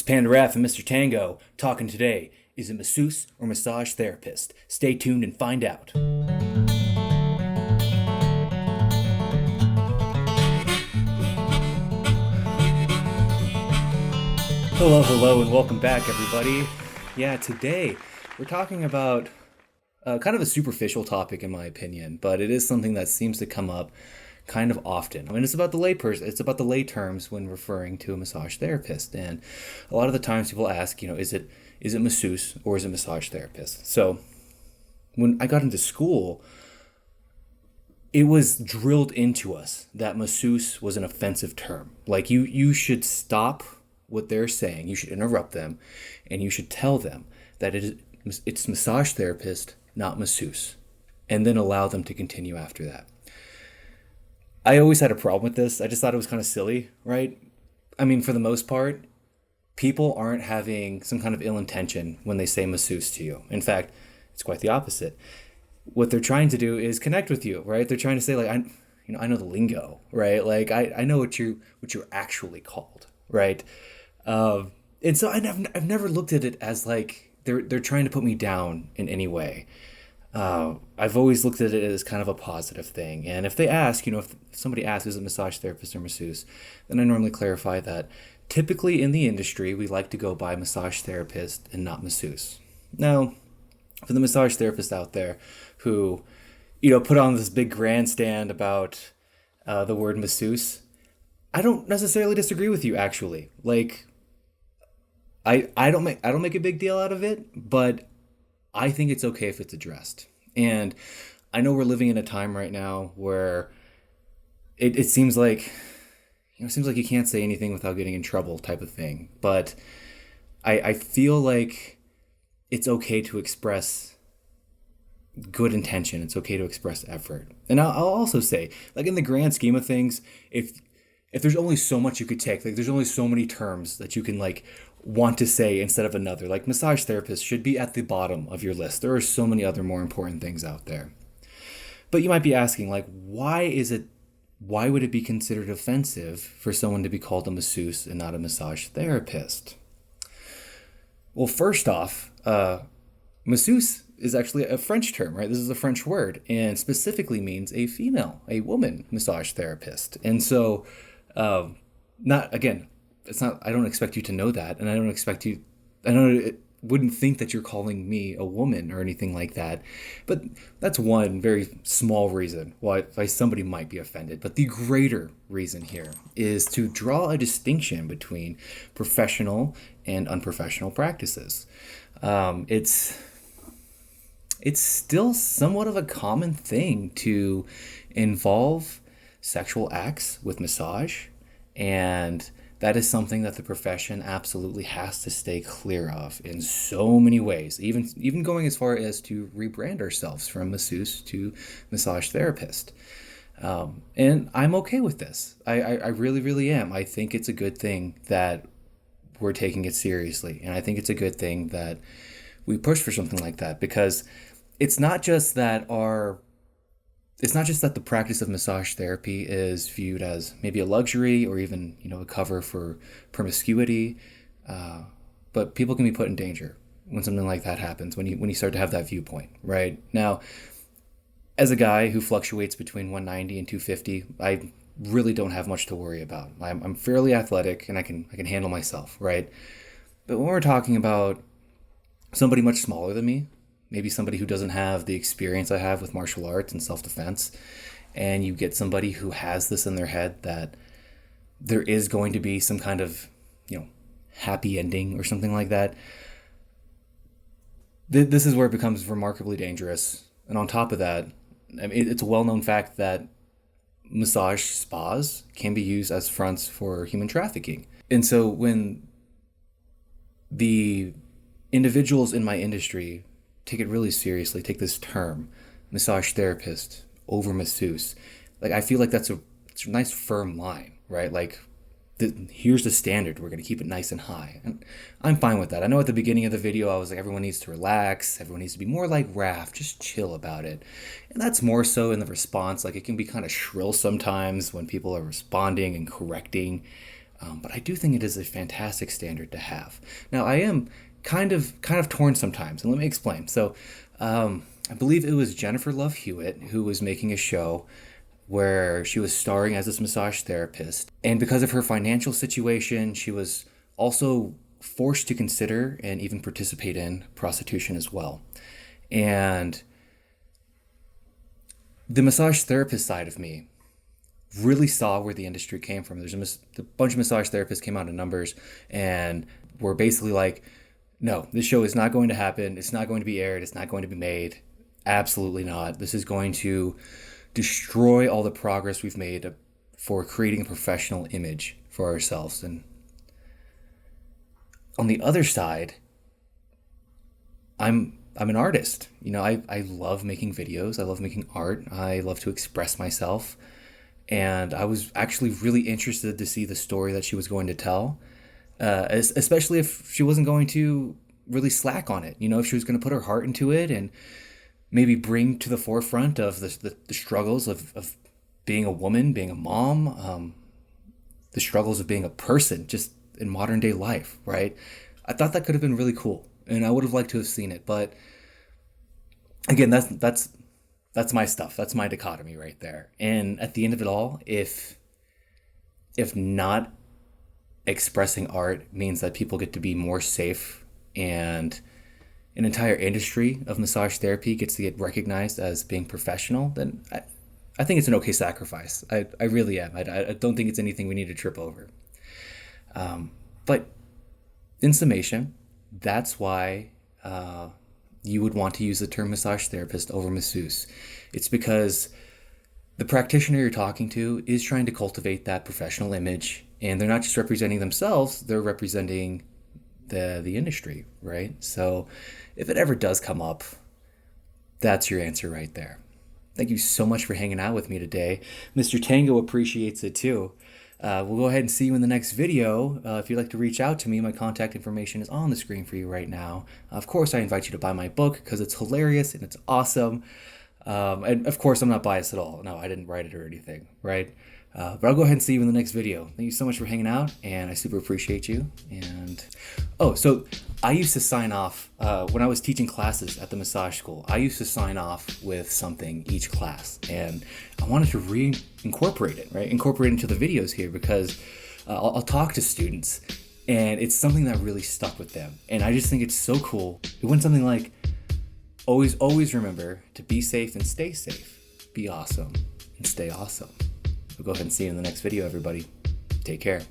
Panda Raph and Mr. Tango talking today. Is it masseuse or massage therapist? Stay tuned and find out. Hello, and welcome back, everybody. Yeah, today we're talking about kind of a superficial topic, in my opinion, but it is something that seems to come up kind of often. I mean, it's about the lay terms when referring to a massage therapist, and a lot of the times people ask, is it masseuse or is it massage therapist? So when I got into school, it was drilled into us that masseuse was an offensive term. Like you should stop what they're saying, you should interrupt them, and you should tell them that it's massage therapist, not masseuse, and then allow them to continue after that. I always had a problem with this. I just thought it was kind of silly, right? I mean, for the most part, people aren't having some kind of ill intention when they say masseuse to you. In fact, it's quite the opposite. What they're trying to do is connect with you, right? They're trying to say, like, I know the lingo, right? Like, I know what you're actually called, right? And so I've never looked at it as like they're trying to put me down in any way. I've always looked at it as kind of a positive thing. And if they ask, if somebody asks, is it massage therapist or masseuse, then I normally clarify that typically in the industry, we like to go by massage therapist and not masseuse. Now, for the massage therapists out there who, put on this big grandstand about the word masseuse, I don't necessarily disagree with you, actually. Like, I don't make a big deal out of it, but I think it's okay if it's addressed. And I know we're living in a time right now where it seems like you can't say anything without getting in trouble type of thing. But I feel like it's okay to express good intention. It's okay to express effort. And I'll also say, like, in the grand scheme of things, if there's only so much you could take, like there's only so many terms that you can like want to say instead of another, like massage therapist should be at the bottom of your list. There are so many other more important things out there. But you might be asking, like, why would it be considered offensive for someone to be called a masseuse and not a massage therapist? Well, first off, masseuse is actually a French term, right? This is a French word and specifically means a woman massage therapist. And so, I don't expect you to know that. And wouldn't think that you're calling me a woman or anything like that. But that's one very small reason why somebody might be offended. But the greater reason here is to draw a distinction between professional and unprofessional practices. It's still somewhat of a common thing to involve sexual acts with massage, and that is something that the profession absolutely has to stay clear of in so many ways, even going as far as to rebrand ourselves from masseuse to massage therapist. And I'm okay with this. I really, really am. I think it's a good thing that we're taking it seriously, and I think it's a good thing that we push for something like that, because it's not just that the practice of massage therapy is viewed as maybe a luxury or even, a cover for promiscuity, but people can be put in danger when something like that happens, when you start to have that viewpoint, right? Now, as a guy who fluctuates between 190 and 250, I really don't have much to worry about. I'm fairly athletic and I can handle myself, right? But when we're talking about somebody much smaller than me, maybe somebody who doesn't have the experience I have with martial arts and self-defense, and you get somebody who has this in their head that there is going to be some kind of, happy ending or something like that, this is where it becomes remarkably dangerous. And on top of that, I mean, it's a well-known fact that massage spas can be used as fronts for human trafficking. And so when the individuals in my industry take it really seriously, take this term, massage therapist over masseuse, like, I feel like it's a nice firm line, right? Like, here's the standard. We're going to keep it nice and high. And I'm fine with that. I know at the beginning of the video, I was like, everyone needs to relax. Everyone needs to be more like Raph. Just chill about it. And that's more so in the response. Like, it can be kind of shrill sometimes when people are responding and correcting But I do think it is a fantastic standard to have. Now, I am kind of torn sometimes, and let me explain. So, I believe it was Jennifer Love Hewitt who was making a show where she was starring as this massage therapist. And because of her financial situation, she was also forced to consider and even participate in prostitution as well. And the massage therapist side of me really saw where the industry came from. A bunch of massage therapists came out in numbers and were basically like, no, this show is not going to happen. It's not going to be aired. It's not going to be made. Absolutely not. This is going to destroy all the progress we've made for creating a professional image for ourselves. And on the other side, I'm an artist. I love making videos. I love making art. I love to express myself. And I was actually really interested to see the story that she was going to tell, especially if she wasn't going to really slack on it. If she was going to put her heart into it and maybe bring to the forefront of the struggles of being a woman, being a mom, the struggles of being a person just in modern day life, right? I thought that could have been really cool, and I would have liked to have seen it. But again, that's my stuff. That's my dichotomy right there. And at the end of it all, if not expressing art means that people get to be more safe and an entire industry of massage therapy gets to get recognized as being professional, then I think it's an okay sacrifice. I really am. I don't think it's anything we need to trip over. But in summation, that's why you would want to use the term massage therapist over masseuse. It's because the practitioner you're talking to is trying to cultivate that professional image, and they're not just representing themselves, they're representing the industry, right? So if it ever does come up, that's your answer right there. Thank you so much for hanging out with me today. Mr. Tango appreciates it too. We'll go ahead and see you in the next video. If you'd like to reach out to me, my contact information is on the screen for you right now. Of course, I invite you to buy my book because it's hilarious and it's awesome. And of course, I'm not biased at all. No, I didn't write it or anything, right? But I'll go ahead and see you in the next video. Thank you so much for hanging out, and I super appreciate you. And so I used to sign off when I was teaching classes at the massage school. I used to sign off with something each class, and I wanted to reincorporate it, right? Incorporate it into the videos here because I'll talk to students, and it's something that really stuck with them. And I just think it's so cool. It went something like, always remember to be safe and stay safe. Be awesome and stay awesome. We'll go ahead and see you in the next video, everybody. Take care.